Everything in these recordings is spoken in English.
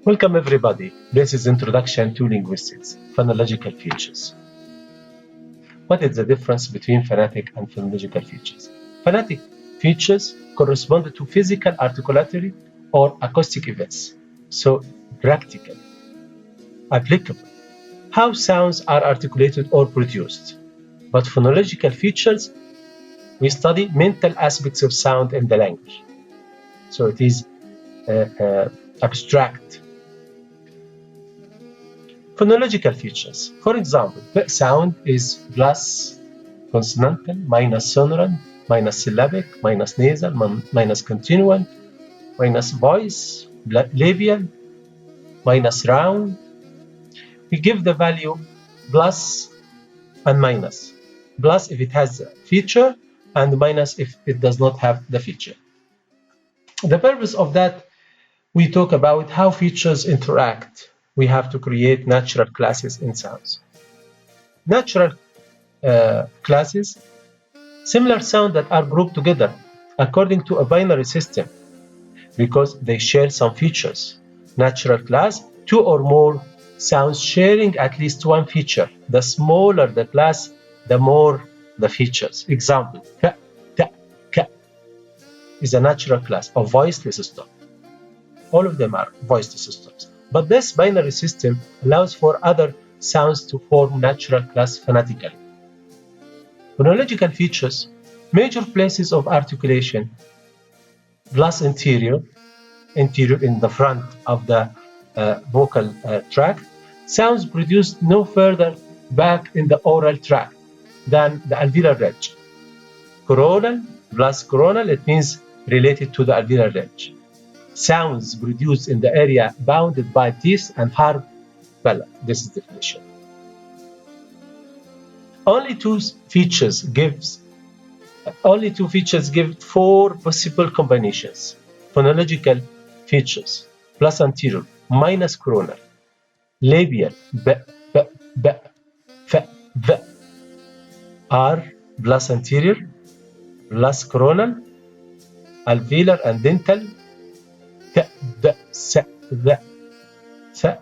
Welcome everybody. This is Introduction to Linguistics, Phonological Features. What is the difference between phonetic and phonological features? Phonetic features correspond to physical, articulatory, or acoustic events. So, practical, applicable. How sounds are articulated or produced. But phonological features, we study mental aspects of sound in the language. So it is abstract. Phonological features. For example, the sound is plus consonantal, minus sonorant, minus syllabic, minus nasal, minus continuant, minus voice, labial, minus round. We give the value plus and minus. Plus if it has a feature, and minus if it does not have the feature. The purpose of that, we talk about how features interact. We have to create natural classes in sounds. Natural classes, similar sounds that are grouped together according to a binary system because they share some features. Natural class, two or more sounds sharing at least one feature. The smaller the class, the more the features. Example, ka, ta, ka is a natural class of voiceless stop. All of them are voiceless stops. But this binary system allows for other sounds to form natural class phonetically. Phonological features, major places of articulation, plus anterior in the front of the vocal tract, sounds produced no further back in the oral tract than the alveolar ridge. Coronal plus coronal, it means related to the alveolar ridge. Sounds produced in the area bounded by teeth and hard palate. This is the definition. Only two features give four possible combinations. Phonological features, plus anterior, minus coronal, labial, b, b, b, f, v, r, plus anterior, plus coronal, alveolar and dental, t, d, s, th, th.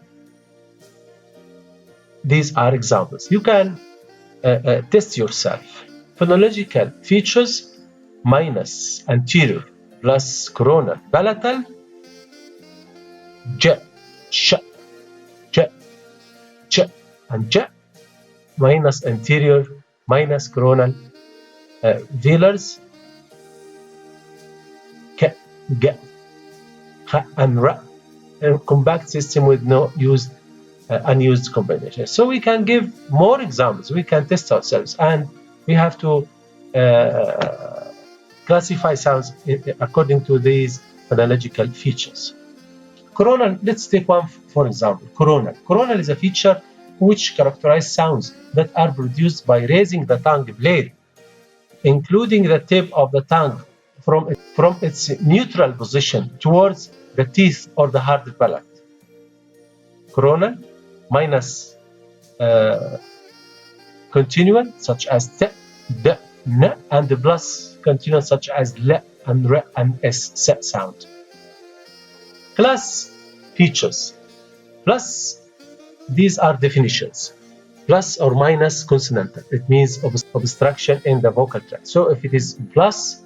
These are examples. You can test yourself. Phonological features, minus anterior, plus coronal, palatal, j, sh, j, ch, and j, minus anterior, minus coronal, velars, k, g, h, and r, a compact system with no unused combination. So we can give more examples. We can test ourselves, and we have to classify sounds according to these phonological features. Coronal, let's take one for example. Coronal. Coronal is a feature which characterizes sounds that are produced by raising the tongue blade, including the tip of the tongue from its neutral position towards the teeth or the hard palate. Coronal minus continuant such as t, d, n, and the plus continuant such as l and r and s sound. Class features. Plus, these are definitions. Plus or minus consonantal. It means obstruction in the vocal tract. So if it is plus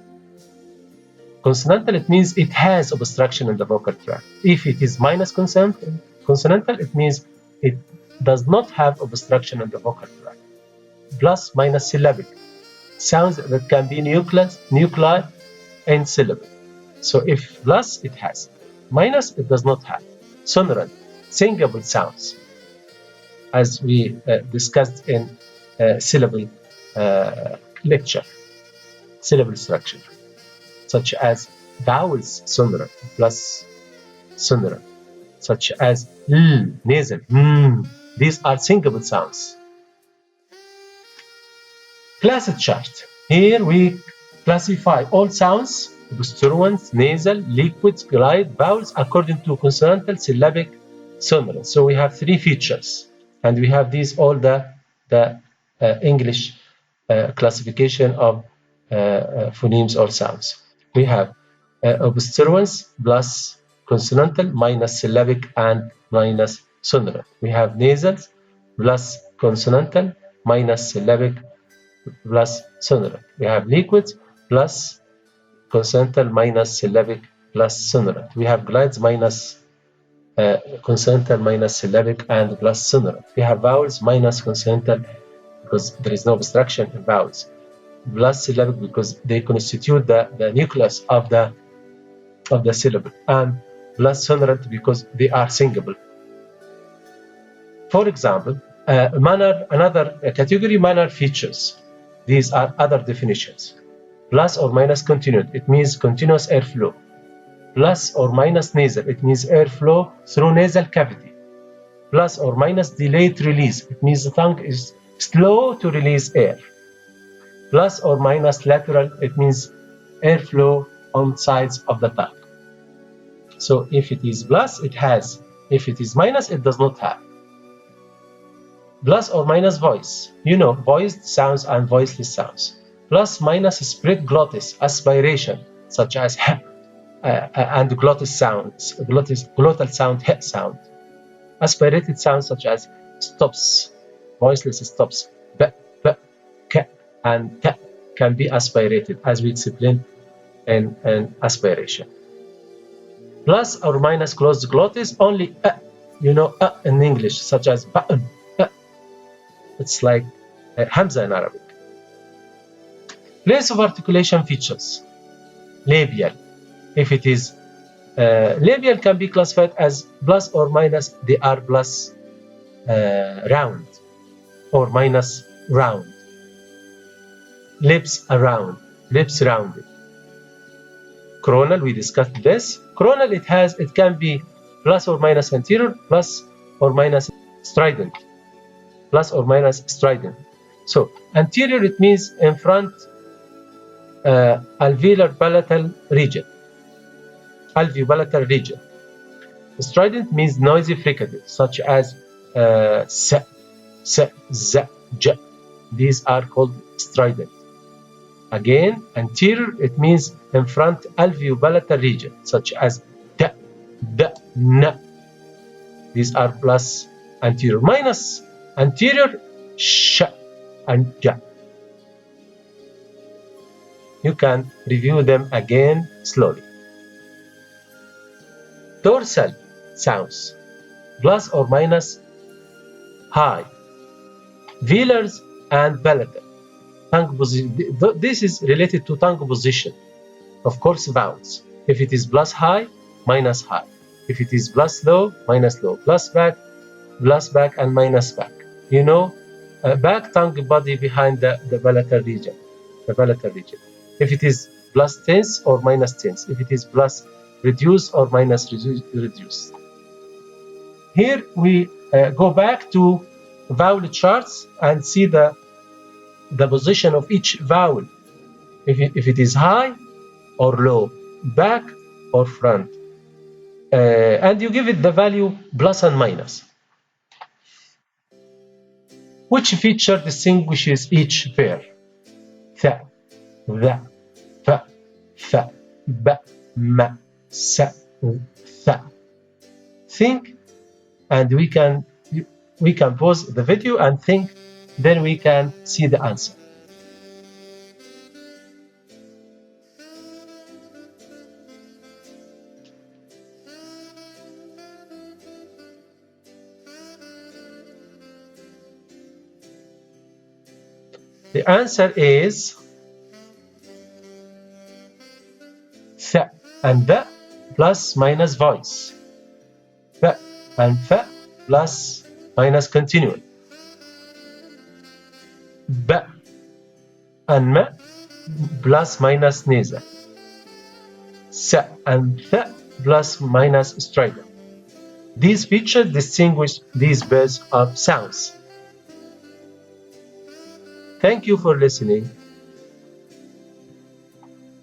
consonantal, it means it has obstruction in the vocal tract. If it is minus consonantal, it means it does not have obstruction in the vocal tract. Plus minus syllabic. Sounds that can be nuclei and syllable. So if plus, it has. Minus, it does not have. Sonorant, singable sounds, as we discussed in syllable lecture, syllable structure, such as vowels sonorant plus sonorant, such as l, nasal, These are singable sounds. Class chart. Here we classify all sounds, obstruents, nasal, liquids, glide, vowels, according to consonantal, syllabic, sonorant. So we have three features, and we have these all the English classification of phonemes or sounds. We have obstruents plus consonantal minus syllabic and minus sonorant. We have nasals plus consonantal minus syllabic plus sonorant. We have liquids plus consonantal minus syllabic plus sonorant. We have glides minus consonantal minus syllabic and plus sonorant. We have vowels minus consonantal because there is no obstruction in vowels, plus syllabic because they constitute the nucleus of the syllable, and plus sonorant because they are singable. For example, another category, manner features. These are other definitions. Plus or minus continued, it means continuous airflow. Plus or minus nasal, it means airflow through nasal cavity. Plus or minus delayed release, it means the tongue is slow to release air. Plus or minus lateral, it means airflow on sides of the tongue. So if it is plus, it has. If it is minus, it does not have. Plus or minus voice. You know, voiced sounds and voiceless sounds. Plus minus split glottis, aspiration, such as and glottis sounds, glottal sound, he sound. Aspirated sounds such as stops, voiceless stops, b, b, k, and t can be aspirated, as we explained in aspiration. Plus or minus closed glottis, only you know, in English, such as ba'un. It's like hamza in Arabic. Place of articulation features. Labial. If it is labial, can be classified as plus or minus. They are plus round or minus round. Lips around. Lips rounded. Coronal, we discussed this. Coronal, it can be plus or minus anterior, plus or minus strident. Plus or minus strident. So anterior, it means in front alveolar palatal region. Alveolar region. Strident means noisy fricative, such as s, z, j. These are called strident. Again, anterior, it means in front alveolar region, such as t, d, n. These are plus anterior. Minus anterior, sh and j. You can review them again slowly. Dorsal sounds, plus or minus high. Velars and palatal. Tongue position. This is related to tongue position. Of course, vowels. If it is plus high, minus high. If it is plus low, minus low. Plus back, and minus back. You know, back tongue body behind the palatal region. The palatal region. If it is plus tense or minus tense. If it is plus reduce or minus reduce. Here we go back to vowel charts and see the position of each vowel. If it is high or low, back or front. And you give it the value plus and minus. Which feature distinguishes each pair? Th, the, fa, fa, ba, ma, sa, tha. Think, and we can pause the video and think, then we can see the answer. The answer is th and the plus minus voice. Th and th plus minus continual. B and m plus minus nasal. S and th plus minus strident. These features distinguish these pairs of sounds. Thank you for listening.